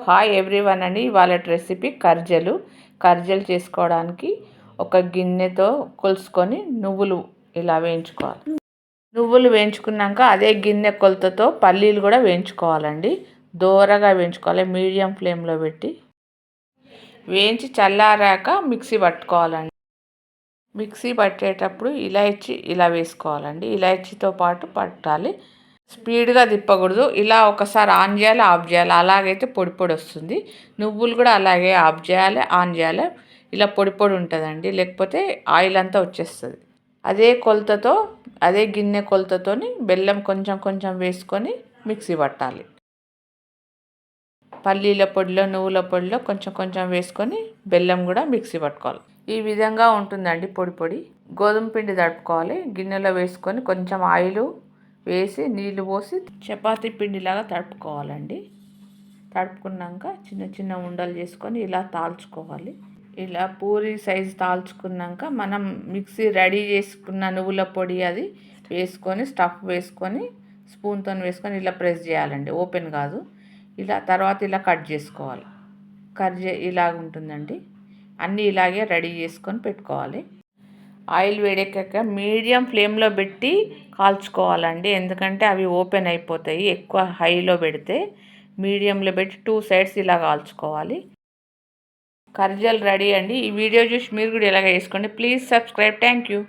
Hi everyone అండి. ఇవాళ recipe కర్జలు చేసుకోవడానికి ఒక గిన్నెతో కొలుసుకొని నువ్వులు ఇలా వేయించుకోవాలి. నువ్వులు వేయించుకున్నాక అదే గిన్నె కొలతతో పల్లీలు కూడా వేయించుకోవాలండి. దోరగా వేయించుకోవాలి, మీడియం ఫ్లేమ్లో పెట్టి వేయించి చల్లారాక మిక్సీ పట్టుకోవాలండి. మిక్సీ పట్టేటప్పుడు ఇలాచి ఇలా వేసుకోవాలండి. ఇలాచీతో పాటు పట్టాలి. స్పీడ్గా తిప్పకూడదు. ఇలా ఒకసారి ఆన్ చేయాలి, ఆఫ్ చేయాలి. అలాగైతే పొడి పొడి వస్తుంది. నువ్వులు కూడా అలాగే ఆఫ్ చేయాలి, ఆన్ చేయాలి. ఇలా పొడి పొడి ఉంటుందండి, లేకపోతే ఆయిల్ అంతా వచ్చేస్తుంది. అదే కొలతతో అదే గిన్నె కొలతతోని బెల్లం కొంచెం కొంచెం వేసుకొని మిక్సీ పట్టాలి. పల్లీల పొడిలో నువ్వుల పొడిలో కొంచెం కొంచెం వేసుకొని బెల్లం కూడా మిక్సీ పట్టుకోవాలి. ఈ విధంగా ఉంటుందండి పొడి పొడి. గోధుమ పిండి తడుపుకోవాలి. గిన్నెలో వేసుకొని కొంచెం ఆయిల్ వేసి నీళ్ళు పోసి చపాతీ పిండిలాగా తడుపుకోవాలండి. తడుపుకున్నాక చిన్న చిన్న ఉండలు చేసుకొని ఇలా తాల్చుకోవాలి. ఇలా పూరి సైజు తాల్చుకున్నాక మనం మిక్సీ రెడీ చేసుకున్న నువ్వుల పొడి అది వేసుకొని స్టఫ్ వేసుకొని స్పూన్తో వేసుకొని ఇలా ప్రెస్ చేయాలండి, ఓపెన్ కాదు. ఇలా తర్వాత ఇలా కట్ చేసుకోవాలి. ఇలాగ ఉంటుందండి. అన్నీ ఇలాగే రెడీ చేసుకొని పెట్టుకోవాలి. ఆయిల్ వేడెక్కాక మీడియం ఫ్లేమ్లో పెట్టి కాల్చుకోవాలండి, ఎందుకంటే అవి ఓపెన్ అయిపోతాయి. ఎక్కువ హైలో పెడితే మీడియంలో పెట్టి 2 సైడ్స్ ఇలా కాల్చుకోవాలి. కర్జలు రెడీ అండి. ఈ వీడియో చూసి మీరు కూడా ఇలాగ వేసుకోండి. Please subscribe. Thank you.